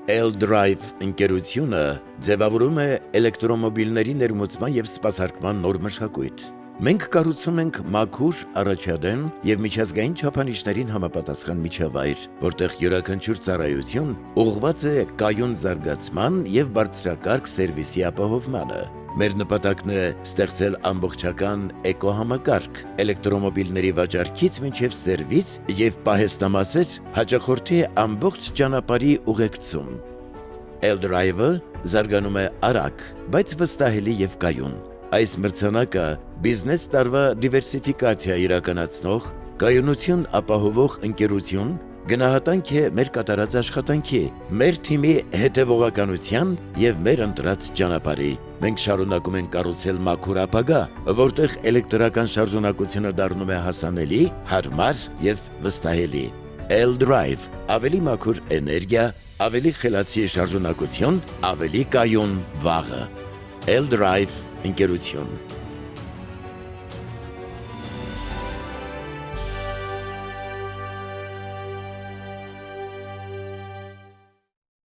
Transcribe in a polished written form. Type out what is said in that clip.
L-Drive ընկերությունը ձևավորում է էլեկտրոմոբիլների ներմուծման և սպասարկման նոր մշակույթ։ Մենք կառուցում ենք մաքուր, առաջադեմ և միջազգային չափանիշներին համապատասխան միջավայր, որտեղ յուրաքանչյուր ծառայություն ուղղված է կայուն զարգացման և բարձրակարգ սերվիսի ապահովմանը։ Մեր նպատակն է ստեղծել ամբողջական էկոհամակարգ էլեկտրոմոբիլների վաճառքից մինչև սերվիս և պահեստամասեր հաճախորդի ամբողջ ճանապարհի ուղեկցում։ L-Drive-ը զարգանում է արագ, բայց վստահելի և կայուն։ Այս մրցանակը բիզնես տարվա դիվերսիֆիկացիա իրականացնող, կայունություն ապահովող ընկերություն գնահատանք է մեր կատարած աշխատանքի, մեր թիմի հետևողականության և մեր ընտրած ճանապարհի։ Մենք շարունակում ենք կառուցել մաքուր ապագա, որտեղ էլեկտրական շարժունակությունը դառնում է հասանելի, հարմար և վստահելի։ L-Drive ավելի մաքուր էներգիա, ավելի խելացի շարժունակություն, ավելի կայուն վաղը։ L-Drive ընկերություն։